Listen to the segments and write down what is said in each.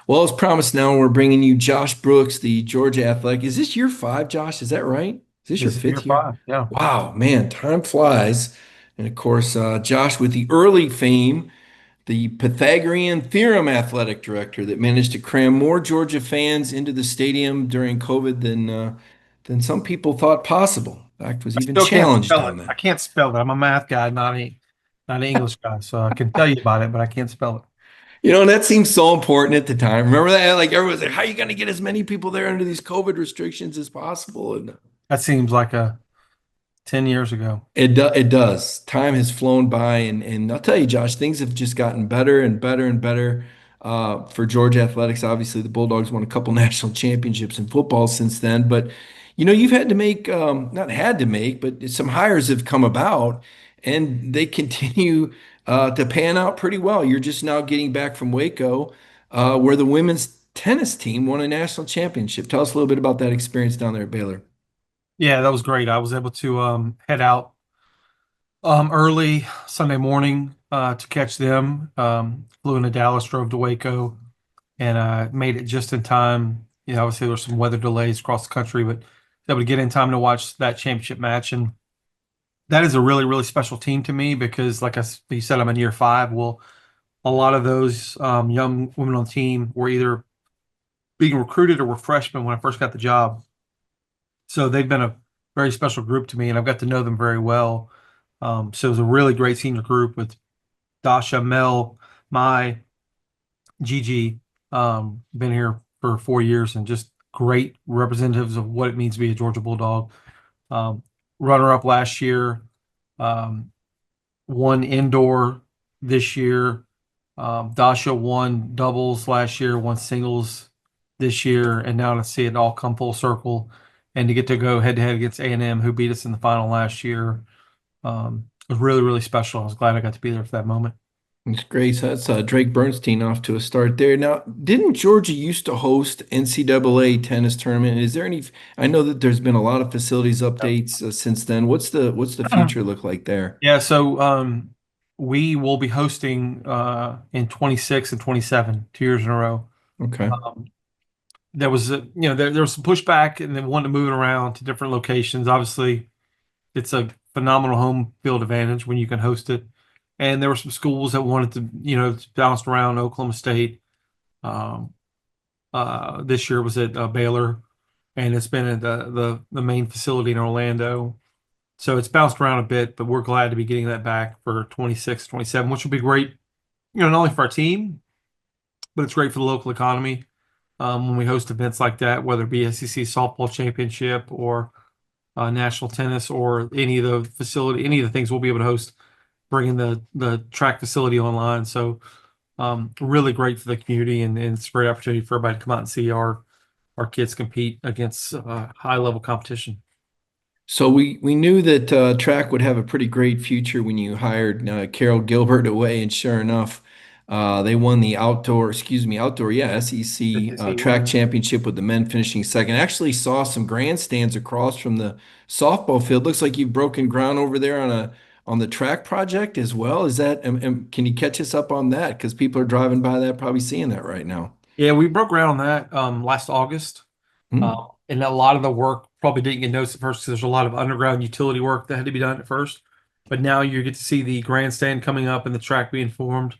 Well, as promised, now we're bringing you Josh Brooks, the Georgia Athletic. Is this year five, Josh? Is that right? Is this your This is year fifth year? five. Yeah. Wow, man, time flies. And of course, Josh with the early fame, the Pythagorean Theorem athletic director that managed to cram more Georgia fans into the stadium during COVID than some people thought possible. In fact, was I even still can't challenged spell on it. I that. can't spell it. I'm a math guy, not an English guy. So I can tell you about it, but I can't spell it. And that seems so important at the time. Remember that? Like everyone's like, how are you going to get as many people there under these COVID restrictions as possible? And That seems like 10 years ago. it does. Time has flown by, and I'll tell you, Josh, things have just gotten better and better and better for Georgia athletics. Obviously, the Bulldogs won a couple national championships in football since then, but you've had to make not had to make, but some hires have come about, and they continue to pan out pretty well. You're just now getting back from Waco, where the women's tennis team won a national championship. Tell us a little bit about that experience down there at Baylor. Yeah, that was great. I was able to head out early Sunday morning to catch them. Flew into Dallas, drove to Waco, and made it just in time. Obviously there were some weather delays across the country, but able to get in time to watch that championship match. And that is a really, really special team to me because, like you said, I'm in year five. Well, a lot of those young women on the team were either being recruited or were freshmen when I first got the job. So they've been a very special group to me, and I've got to know them very well. So it was a really great senior group with Dasha, Mel, Mai, Gigi. Been here for 4 years and just great representatives of what it means to be a Georgia Bulldog. Um, Runner up last year, um, won indoor this year. Dasha won doubles last year, won singles this year, and now to see it all come full circle and to get to go head to head against A&M, who beat us in the final last year, was really, really special. I was glad I got to be there for that moment. It's great. So that's Drake Bernstein off to a start there. Now, didn't Georgia used to host NCAA tennis tournament? Is there any? I know that there's been a lot of facilities updates since then. What's the Yeah. future look like there? Yeah, so we will be hosting in 26 and 27, 2 years in a row. Okay. Um, there was there was some pushback and they wanted to move it around to different locations. Obviously, it's a phenomenal home field advantage when you can host it. And there were some schools that wanted to, bounce around. Oklahoma State. Um, this year was at Baylor, and it's been at the main facility in Orlando. So it's bounced around a bit, but we're glad to be getting that back for 26, 27, which will be great, not only for our team, but it's great for the local economy. When we host events like that, whether it be SEC softball championship or national tennis or any of the things we'll be able to host, bringing the track facility online. So really great for the community, and it's a great opportunity for everybody to come out and see our kids compete against high level competition. So we knew that track would have a pretty great future when you hired Carol Gilbert away, and sure enough, they won the outdoor, yeah, SEC SEC track women. championship with the men finishing second. Actually saw some grandstands across from the softball field. Looks like you've broken ground over there on the track project as well. Is that, can you catch us up on that? Because people are driving by that, probably seeing that right now. Yeah, we broke ground on that last August. Hmm. And a lot of the work probably didn't get noticed at first because there's a lot of underground utility work that had to be done at first. But now you get to see the grandstand coming up and the track being formed.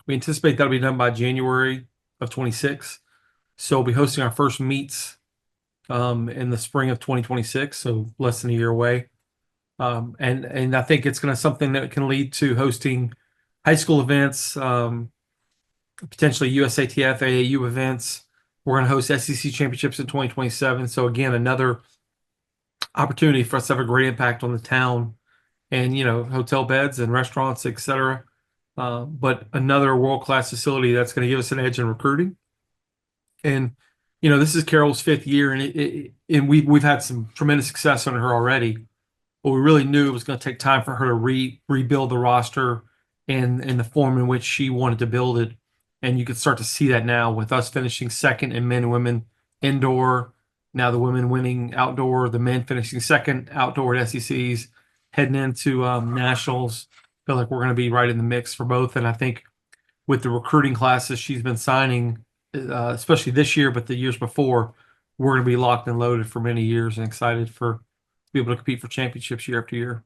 We anticipate that'll be done by January of 26. So we'll be hosting our first meets in the spring of 2026, so less than a year away. And I think it's going to something that can lead to hosting high school events, potentially USATF, AAU events. We're going to host SEC championships in 2027. So again, another opportunity for us to have a great impact on the town and hotel beds and restaurants, etc. But another world-class facility that's going to give us an edge in recruiting. And this is Carol's fifth year, and we've had some tremendous success under her already. But we really knew it was going to take time for her to rebuild the roster and in the form in which she wanted to build it. And you could start to see that now with us finishing second in men and women indoor. Now the women winning outdoor, the men finishing second outdoor at SECs, heading into nationals. Feel like we're going to be right in the mix for both. And I think with the recruiting classes she's been signing especially this year, but the years before, we're going to be locked and loaded for many years and excited to be able to compete for championships year after year.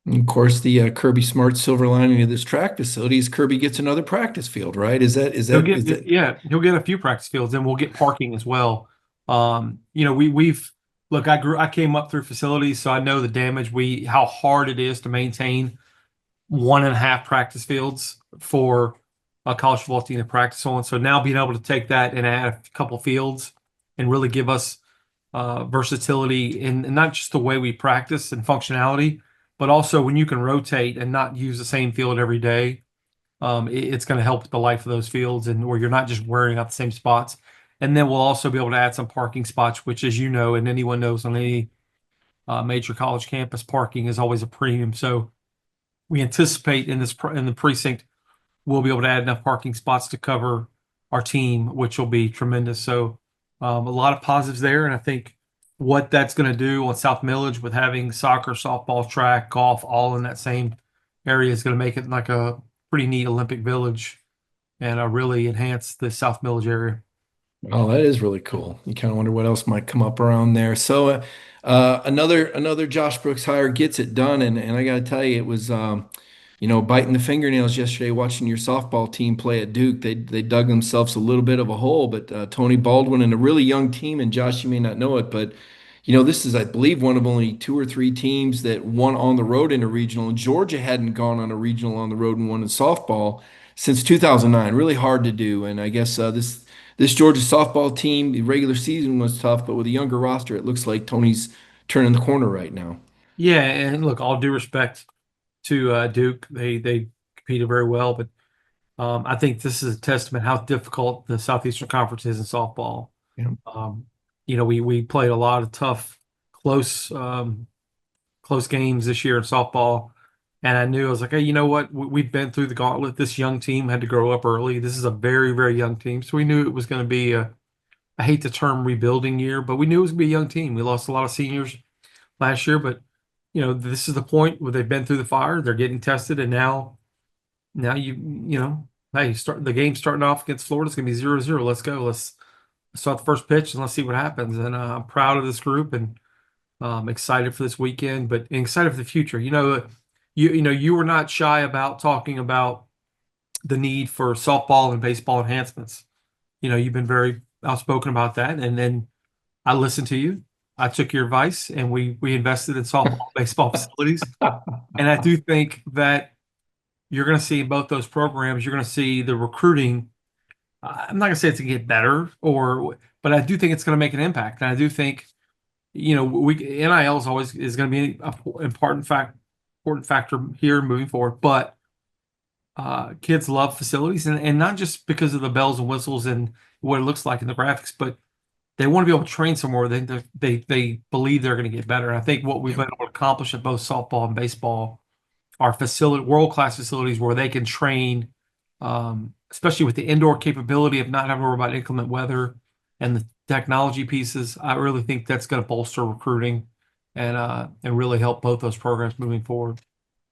And of course, the Kirby Smart silver lining of this track facility is Kirby gets another practice field, right? He'll get a few practice fields, and we'll get parking as well. We've look. I came up through facilities, so I know the damage how hard it is to maintain 1.5 practice fields for a college football team to practice on. So now being able to take that and add a couple fields and really give us versatility in not just the way we practice and functionality, but also when you can rotate and not use the same field every day, it's going to help the life of those fields and where you're not just wearing out the same spots. And then we'll also be able to add some parking spots, which, as you know, and anyone knows on any major college campus, parking is always a premium. So we anticipate in the precinct we'll be able to add enough parking spots to cover our team, which will be tremendous. So a lot of positives there, and I think what that's going to do on South Millage with having soccer, softball, track, golf, all in that same area is going to make it like a pretty neat Olympic village and really enhance the South Millage area. Oh, that is really cool. You kind of wonder what else might come up around there. So, another Josh Brooks hire gets it done, and I got to tell you, it was biting the fingernails yesterday watching your softball team play at Duke. They dug themselves a little bit of a hole, but Tony Baldwin and a really young team, and Josh, you may not know it, but this is, I believe, one of only two or three teams that won on the road in a regional, and Georgia hadn't gone on a regional on the road and won in softball since 2009. Really hard to do, and I guess this Georgia softball team, the regular season was tough, but with a younger roster, it looks like Tony's turning the corner right now. Yeah, and look, all due respect to Duke, they competed very well, but I think this is a testament how difficult the Southeastern Conference is in softball. Yeah. We played a lot of tough, close close games this year in softball, and I knew I was like, hey, you know what? We've been through the gauntlet. This young team had to grow up early. This is a very, very young team, so we knew it was going to be I hate the term rebuilding year, but we knew it was going to be a young team. We lost a lot of seniors last year, but this is the point where they've been through the fire. They're getting tested, and now hey, start the game starting off against Florida. It's gonna be 0-0. Let's go. Let's start the first pitch and let's see what happens. And I'm proud of this group and excited for this weekend, but excited for the future. You were not shy about talking about the need for softball and baseball enhancements. You've been very outspoken about that, and then I listened to you. I took your advice, and we invested in softball, baseball facilities. And I do think that you're going to see both those programs. You're going to see the recruiting. I'm not going to say it's going to get better, but I do think it's going to make an impact. And I do think, NIL is going to be an important factor here moving forward. But kids love facilities, and not just because of the bells and whistles and what it looks like in the graphics, but they want to be able to train somewhere. They believe they're going to get better. And I think what we've been able to accomplish at both softball and baseball are world-class facilities where they can train, especially with the indoor capability of not having to worry about inclement weather and the technology pieces. I really think that's going to bolster recruiting and really help both those programs moving forward.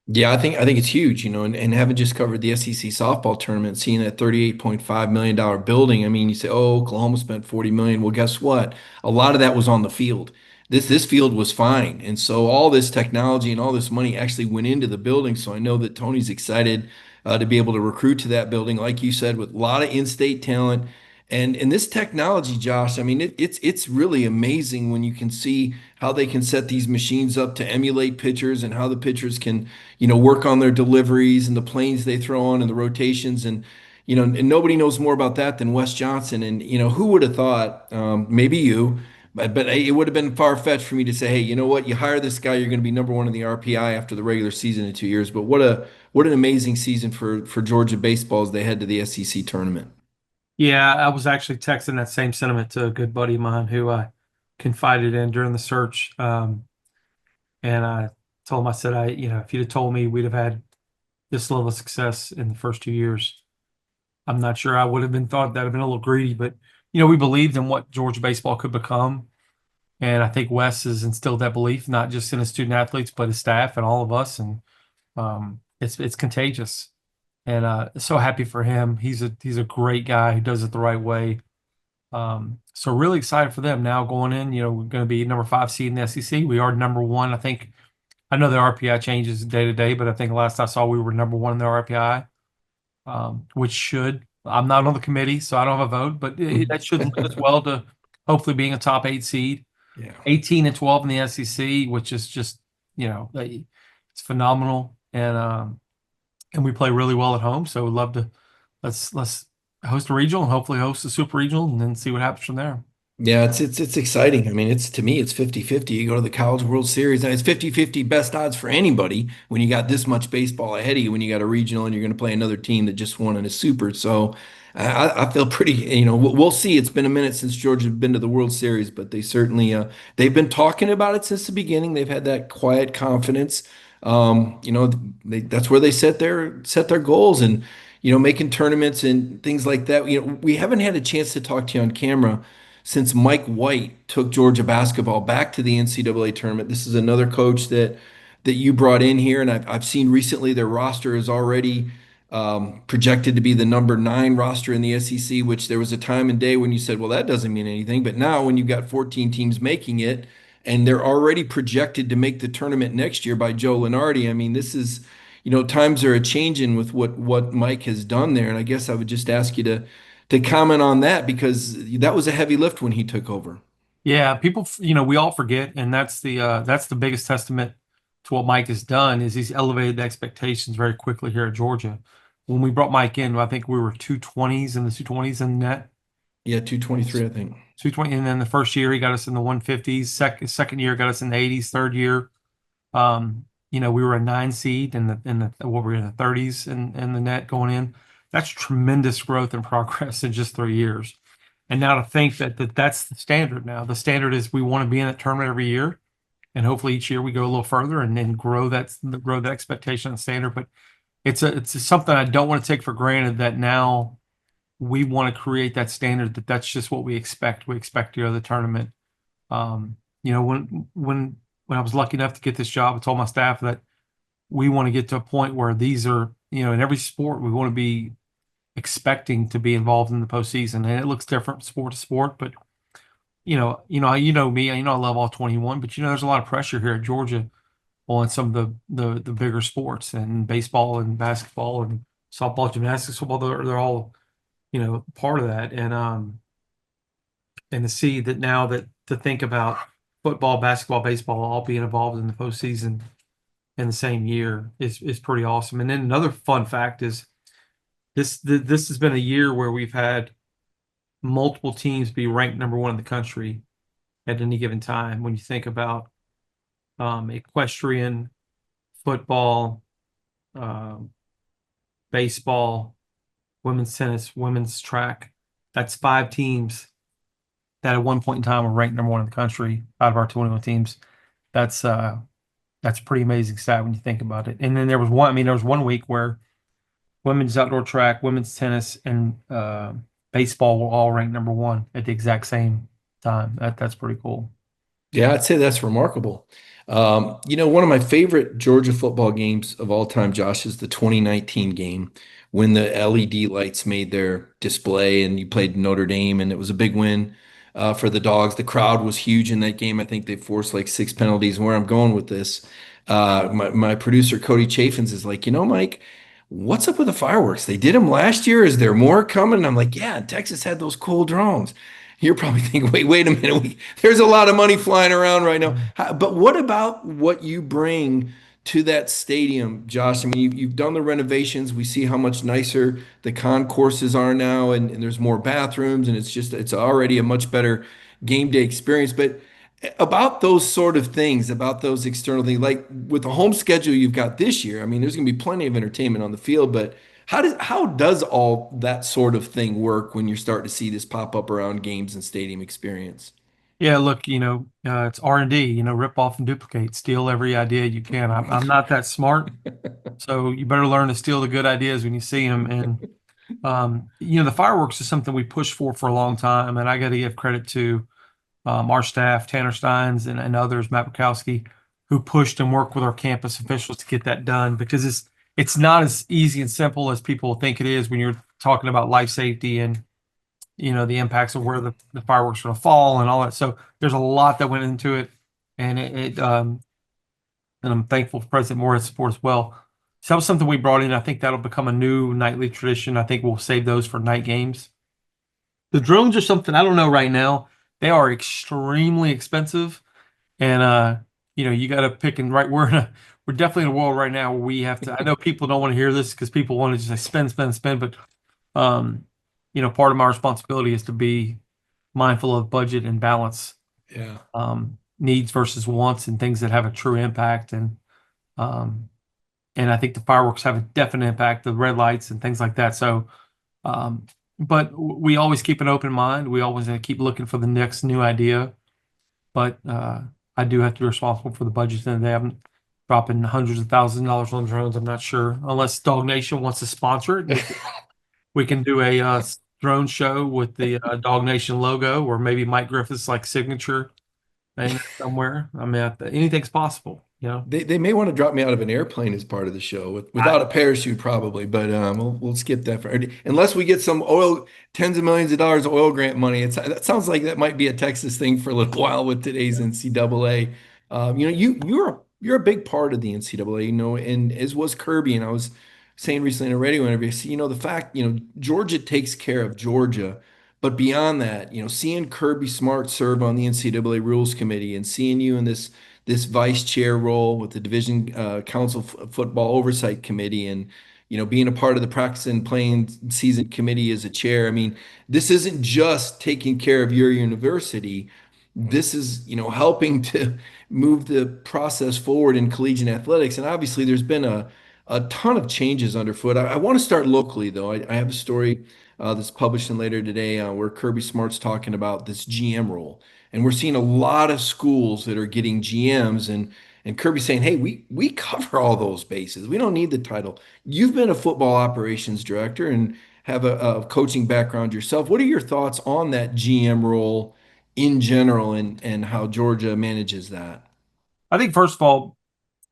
Yeah, I think it's huge, and having just covered the SEC softball tournament, seeing that $38.5 million building. I mean, you say, oh, Oklahoma spent 40 million. Well, guess what? A lot of that was on the field. This field was fine. And so all this technology and all this money actually went into the building. So I know that Tony's excited to be able to recruit to that building, like you said, with a lot of in-state talent. And this technology, Josh, I mean, it's really amazing when you can see how they can set these machines up to emulate pitchers and how the pitchers can work on their deliveries and the planes they throw on and the rotations and nobody knows more about that than Wes Johnson. And who would have thought? Maybe you, but it would have been far-fetched for me to say, hey, you know what? You hire this guy, you're going to be number one in the RPI after the regular season in 2 years. But what an amazing season for Georgia baseball as they head to the SEC tournament. Yeah, I was actually texting that same sentiment to a good buddy of mine who I confided in during the search. And I told him, I said, if you'd have told me we'd have had this level of success in the first 2 years, I'm not sure I would have been thought that have been a little greedy, but we believed in what Georgia baseball could become. And I think Wes has instilled that belief, not just in his student athletes, but his staff and all of us. And it's contagious. And so happy for him. He's a great guy who does it the right way. So really excited for them now going in. We're going to be number 5 seed in the SEC. We are number one. I think I know the RPI changes day to day, but I think last I saw we were number one in the RPI, which should. I'm not on the committee, so I don't have a vote, but that should lead us well to hopefully being a top 8 seed. Yeah. 18 and 12 in the SEC, which is just it's phenomenal, and we play really well at home. So we'd love to let's host a regional and hopefully host a super regional and then see what happens from there. Yeah, it's exciting. I mean, it's to me, it's 50-50. You go to the College World Series, and it's 50-50 best odds for anybody when you got this much baseball ahead of you, when you got a regional and you're going to play another team that just won in a super. So I feel pretty, we'll see. It's been a minute since Georgia's been to the World Series, but they certainly they've been talking about it since the beginning. They've had that quiet confidence. That's where they set their goals and making tournaments and things like that. We haven't had a chance to talk to you on camera since Mike White took Georgia basketball back to the NCAA tournament. This is another coach that you brought in here, and I've seen recently their roster is already projected to be the number 9 roster in the SEC, which there was a time and day when you said, well, that doesn't mean anything. But now when you've got 14 teams making it, and they're already projected to make the tournament next year by Joe Lunardi, I mean, this is, times are a changing with what Mike has done there. And I guess I would just ask you to comment on that because that was a heavy lift when he took over. Yeah, people, we all forget, and that's the biggest testament to what Mike has done is he's elevated the expectations very quickly here at Georgia. When we brought Mike in, I think we were 220s in the 220s in net. Yeah, 223, I think. 220, and then the first year he got us in the 150s. Second year got us in the 80s. Third year, we were a 9 seed in the what were we in the 30s in the net going in. That's tremendous growth and progress in just 3 years. And now to think that's the standard now. The standard is we want to be in that tournament every year, and hopefully each year we go a little further and then grow the expectation and standard. But it's something I don't want to take for granted that now we want to create that standard that's just what we expect. We expect to go to the tournament. When I was lucky enough to get this job, I told my staff that we want to get to a point where these are, in every sport, we want to be expecting to be involved in the postseason, and it looks different sport to sport. But me, I love all 21, but there's a lot of pressure here at Georgia on some of the bigger sports and baseball and basketball and softball, gymnastics, football. They're all part of that, and to see that now that to think about football, basketball, baseball all being involved in the postseason in the same year is pretty awesome. And then another fun fact is this has been a year where we've had multiple teams be ranked number 1 in the country at any given time. When you think about equestrian, football, baseball, women's tennis, women's track, that's 5 teams that at one point in time were ranked number 1 in the country out of our 21 teams. That's a pretty amazing stat when you think about it. And then there was one week where women's outdoor track, women's tennis, and baseball were all ranked number 1 at the exact same time. That's pretty cool. Yeah, I'd say that's remarkable. One of my favorite Georgia football games of all time, Josh, is the 2019 game when the LED lights made their display and you played Notre Dame, and it was a big win for the Dogs. The crowd was huge in that game. I think they forced like 6 penalties. And where I'm going with this, my producer Cody Chaffins is like, Mike, what's up with the fireworks? They did them last year. Is there more coming? And I'm like, yeah, Texas had those cool drones. You're probably thinking, wait a minute. There's a lot of money flying around right now. But what about what you bring to that stadium, Josh? I mean, you've done the renovations. We see how much nicer the concourses are now, and there's more bathrooms, and it's already a much better game day experience. But about those sort of things, about those external things, like with the home schedule you've got this year, I mean, there's going to be plenty of entertainment on the field, but how does all that sort of thing work when you're starting to see this pop up around games and stadium experience? Yeah, look, it's R&D, rip off and duplicate, steal every idea you can. I'm not that smart, so you better learn to steal the good ideas when you see them. And the fireworks is something we pushed for a long time, and I got to give credit to our staff, Tanner Steins and others, Matt Bukowski, who pushed and worked with our campus officials to get that done because it's not as easy and simple as people think it is when you're talking about life safety and the impacts of where the fireworks are going to fall and all that. So there's a lot that went into it, and and I'm thankful for President Moore's support as well. So that was something we brought in. I think that'll become a new nightly tradition. I think we'll save those for night games. The drones are something I don't know right now. They are extremely expensive, and you got to pick and right. We're definitely in a world right now where we have to. I know people don't want to hear this because people want to just say spend, spend, spend, but um, part of my responsibility is to be mindful of budget and balance Yeah. needs versus wants and things that have a true impact. Um, and I think the fireworks have a definite impact, the red lights and things like that. So, um, but we always keep an open mind. We always keep looking for the next new idea. But I do have to be responsible for the budget at the end of the day. I'm dropping hundreds of thousands of dollars on drones. I'm not sure unless DawgNation wants to sponsor it. We can do a drone show with the DawgNation logo, or maybe Mike Griffith's like signature in there somewhere. I mean, anything's possible. They may want to drop me out of an airplane as part of the show I, without a parachute probably, but we'll skip that for unless we get some oil tens of millions of dollars of oil grant money. That sounds like that might be a Texas thing for a little while with today's NCAA. You're a big part of the NCAA, and as was Kirby. And I was saying recently in a radio interview, see, the fact, Georgia takes care of Georgia. But beyond that, seeing Kirby Smart serve on the NCAA Rules Committee and seeing you in this vice chair role with the Division Council Football Oversight Committee, and being a part of the practice and playing season committee as a chair. I mean, this isn't just taking care of your university. This is helping to move the process forward in collegiate athletics. And obviously, there's been a ton of changes underfoot. I want to start locally, though. I have a story that's published in later today where Kirby Smart's talking about this GM role. And we're seeing a lot of schools that are getting GMs, and Kirby saying, "Hey, we cover all those bases. We don't need the title. You've been a football operations director and have a coaching background yourself. What are your thoughts on that GM role in general, and how Georgia manages that?" I think first of all,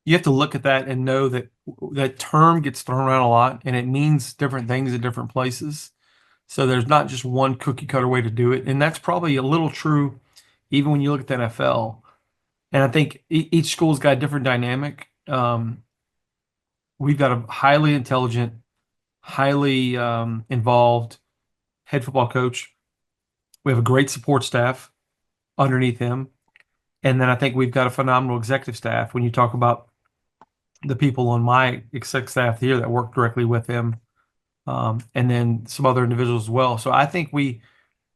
you have to look at that and know that that term gets thrown around a lot, and it means different things in different places. So there's not just one cookie cutter way to do it, and that's probably a little true, even when you look at the NFL. And I think each school's got a different dynamic. We've got a highly intelligent, highly involved head football coach. We have a great support staff underneath him. And then I think we've got a phenomenal executive staff. When you talk about the people on my exec staff here that work directly with him, and then some other individuals as well. So I think we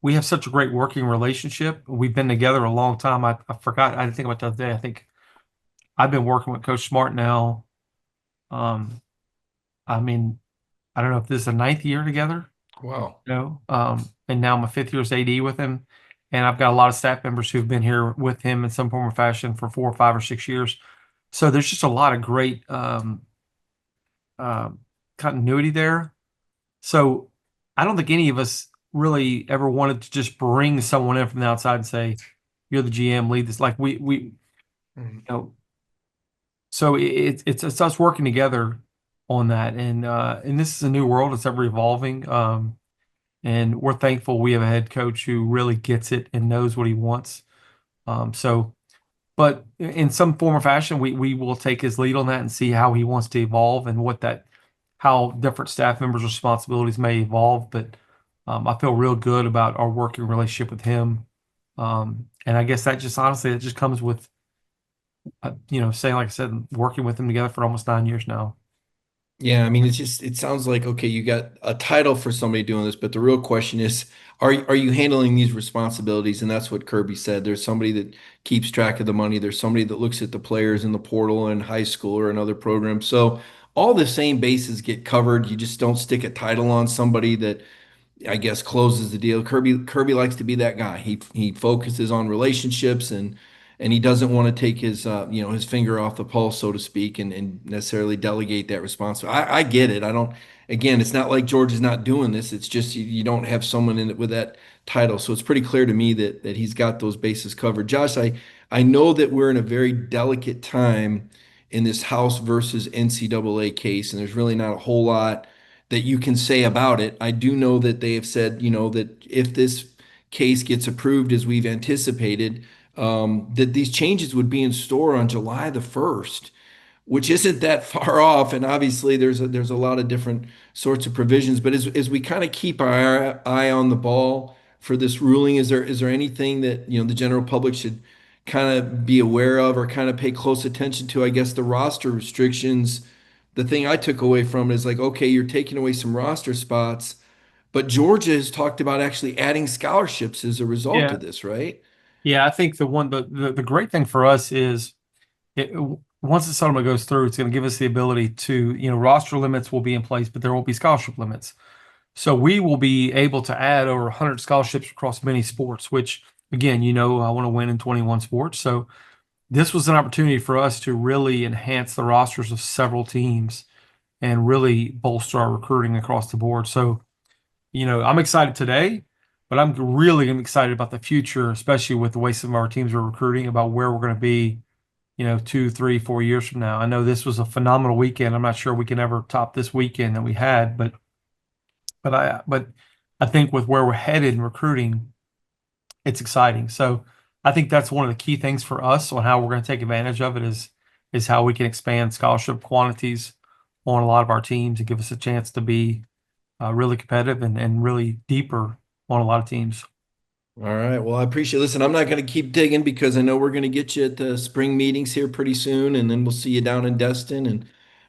have such a great working relationship. We've been together a long time. I forgot. I didn't think about the other day. I think I've been working with Coach Smart now. Um, I mean, I don't know if this is the ninth year together. Wow. And now I'm a fifth year's AD with him, and I've got a lot of staff members who've been here with him in some form or fashion for 4 or 5 or 6 years. So there's just a lot of great continuity there. So I don't think any of us really ever wanted to just bring someone in from the outside and say, "You're the GM, lead this." Like Mhm. know, so it's us working together on that, and this is a new world. It's ever evolving. And we're thankful we have a head coach who really gets it and knows what he wants. So, but in some form or fashion, we will take his lead on that and see how he wants to evolve and how different staff members' responsibilities may evolve. But I feel real good about our working relationship with him. And I guess that just honestly, it just comes with, saying, like I said, working with him together for almost 9 years now. Yeah, I mean, it sounds like, okay, you got a title for somebody doing this, but the real question is, are you handling these responsibilities? And that's what Kirby said. There's somebody that keeps track of the money. There's somebody that looks at the players in the portal in high school or another program. So all the same bases get covered. You just don't stick a title on somebody that, I guess, closes the deal. Kirby likes to be that guy. He focuses on relationships, and he doesn't want to take his his finger off the pulse, so to speak, and necessarily delegate that responsibility. I get it. I don't. Again, it's not like George is not doing this. It's just you don't have someone in it with that title. So it's pretty clear to me that he's got those bases covered. Josh, I know that we're in a very delicate time in this House versus NCAA case, and there's really not a whole lot that you can say about it. I do know that they have said, that if this case gets approved as we've anticipated, that these changes would be in store on July the 1st, which isn't that far off. And obviously, there's a lot of different sorts of provisions. But as we kind of keep our eye on the ball for this ruling, is there anything that the general public should kind of be aware of or kind of pay close attention to? I guess the roster restrictions. The thing I took away from it is like, okay, you're taking away some roster spots, but Georgia has talked about actually adding scholarships as a result Yeah. of this, right? Yeah, I think the great thing for us is it, once the settlement goes through, it's going to give us the ability to, roster limits will be in place, but there won't be scholarship limits. So we will be able to add over 100 scholarships across many sports, which again, I want to win in 21 sports. So this was an opportunity for us to really enhance the rosters of several teams and really bolster our recruiting across the board. So, I'm excited today, but I'm really excited about the future, especially with the way some of our teams are recruiting, about where we're going to be, 2, 3, 4 years from now. I know this was a phenomenal weekend. I'm not sure we can ever top this weekend that we had, but I think with where we're headed in recruiting, it's exciting. So I think that's one of the key things for us on how we're going to take advantage of it is how we can expand scholarship quantities on a lot of our teams and give us a chance to be really competitive and really deeper on a lot of teams. All right. Well, I appreciate. Listen, I'm not going to keep digging because I know we're going to get you at the spring meetings here pretty soon, and then we'll see you down in Destin. And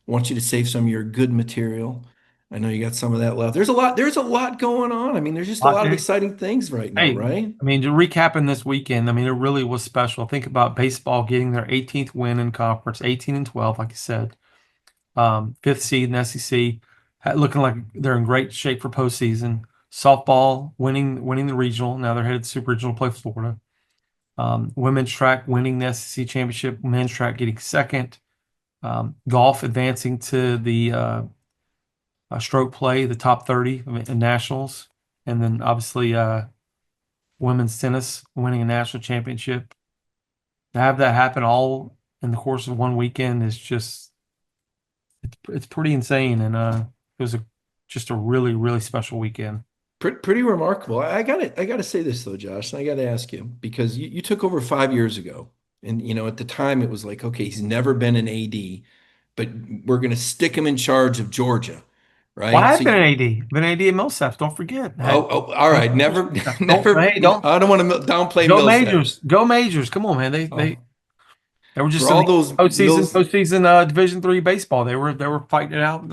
I want you to save some of your good material. I know you got some of that left. There's a lot. There's a lot going on. I mean, there's just a lot of exciting things right now, Hey, right? I mean, to recapping this weekend, I mean, it really was special. Think about baseball getting their 18th win in conference, 18-12, like you said. Fifth seed in the SEC, looking like they're in great shape for postseason. Softball winning the regional. Now they're headed to Super Regional play Florida. Women's track winning the SEC championship. Men's track getting second. Golf advancing to the stroke play, the top 30 in nationals, and then obviously women's tennis winning a national championship. To have that happen all in the course of one weekend is just it's pretty insane, and it was just a really really special weekend. Pretty remarkable. I gotta say this though, Josh, and I gotta ask you because you took over 5 years ago, and at the time it was like, okay, he's never been an AD, but we're gonna stick him in charge of Georgia, Well, right? I've been an AD, been an AD at Millsaps. Don't forget. All right, never, never. Don't I don't want to downplay go Millsap majors, go majors. Come on, man. They were for just in all the those Mills. postseason Division III baseball. They were fighting it out in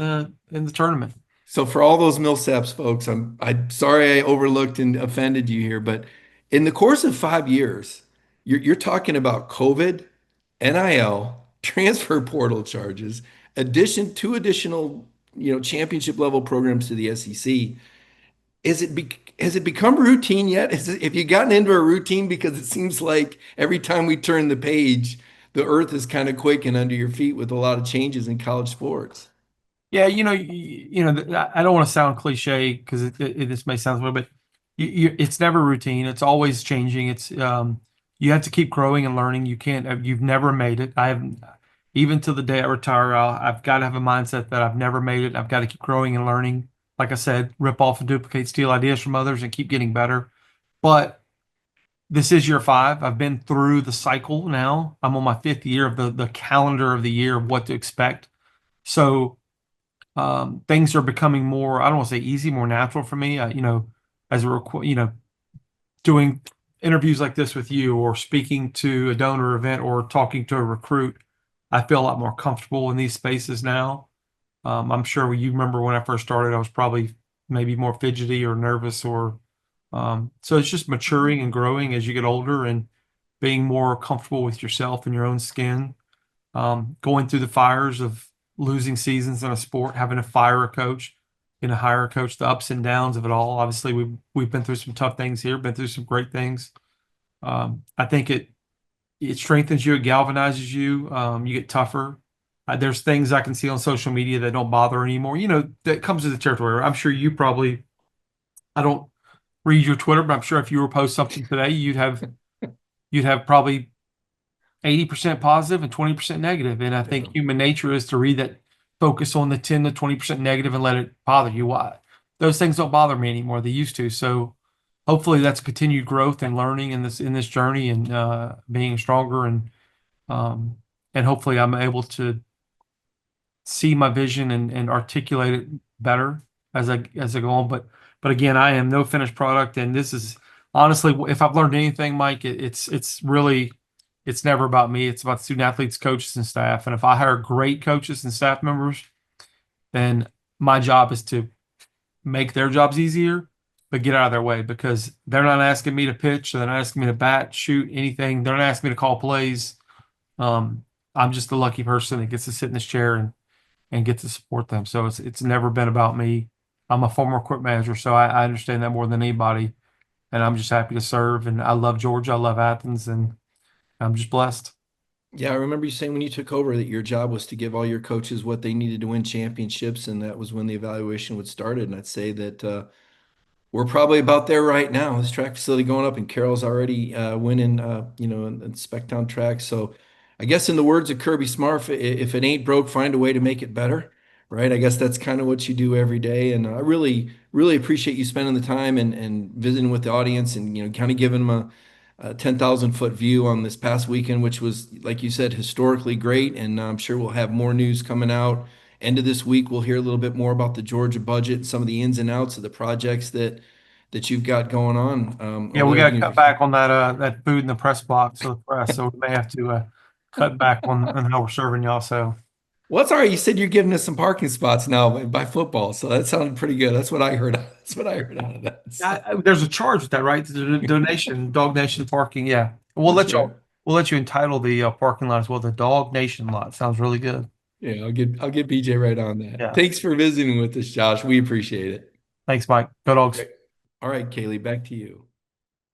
the tournament. So for all those Millsaps folks, I'm sorry I overlooked and offended you here, but in the course of 5 years, you're talking about COVID, NIL, transfer portal charges, two additional, championship level programs to the SEC. Has it become routine yet? Have you gotten into a routine? Because it seems like every time we turn the page, the earth is kind of quaking under your feet with a lot of changes in college sports. Yeah, I don't want to sound cliche because this may sound weird, but it's never routine. It's always changing. You have to keep growing and learning. You've never made it. I haven't, even to the day I retire, I've got to have a mindset that I've never made it. I've got to keep growing and learning. Like I said, rip off and duplicate, steal ideas from others and keep getting better. But this is year 5. I've been through the cycle now. I'm on my 5th year of the calendar of the year of what to expect. So things are becoming more, I don't want to say easy, more natural for me. As doing interviews like this with you or speaking to a donor event or talking to a recruit, I feel a lot more comfortable in these spaces now. I'm sure you remember when I first started, I was probably maybe more fidgety or nervous so it's just maturing and growing as you get older and being more comfortable with yourself and your own skin, going through the fires of losing seasons in a sport, having to fire a coach, and hire a coach, the ups and downs of it all. Obviously, we've been through some tough things here, been through some great things. I think it strengthens you, it galvanizes you. You get tougher. There's things I can see on social media that don't bother anymore. That comes to the territory. I'm sure you probably. I don't read your Twitter, but I'm sure if you were to post something today, you'd have probably 80% positive and 20% negative. And I think human nature is to read focus on the 10 to 20% negative and let it bother you. Why? Those things don't bother me anymore. They used to. So hopefully that's continued growth and learning in this journey and being stronger um, and hopefully I'm able to see my vision and articulate it better as I go on. But again, I am no finished product, and this is honestly, if I've learned anything, Mike, it's really it's never about me. It's about student athletes, coaches, and staff. And if I hire great coaches and staff members, then my job is to make their jobs easier, but get out of their way because they're not asking me to pitch, they're not asking me to bat, shoot, anything. They're not asking me to call plays. Um, I'm just the lucky person that gets to sit in this chair and get to support them. So it's never been about me. I'm a former equipment manager, so I understand that more than anybody. And I'm just happy to serve. And I love Georgia. I love Athens, and I'm just blessed. Yeah, I remember you saying when you took over that your job was to give all your coaches what they needed to win championships, and that was when the evaluation would start. And I'd say that we're probably about there right now. This track facility going up, and Carroll's already winning, in Spectown track. So, I guess in the words of Kirby Smart, if it ain't broke, find a way to make it better, right? I guess that's kind of what you do every day, and I really, really appreciate you spending the time and visiting with the audience, and kind of giving them a 10,000-foot view on this past weekend, which was, like you said, historically great. And I'm sure we'll have more news coming out. End of this week, we'll hear a little bit more about the Georgia budget and some of the ins and outs of the projects that you've got going on Yeah, over we there at got the to cut university. back on that food in the press box for the press, so we may have to cut back on how we're serving y'all. So Well, it's all right. You said you're giving us some parking spots now by football, so that sounded pretty good. That's what I heard. That's what I heard out of that. So there's a charge with that, right? The donation, Dog Nation parking. Yeah, that's right. we'll let you entitle the parking lot as well. The Dog Nation lot sounds really good. Yeah, I'll get BJ right on that. Yeah. Thanks for visiting with us, Josh. We appreciate it. Thanks, Mike. Go Dogs. Great. All right, Kaylee, back to you.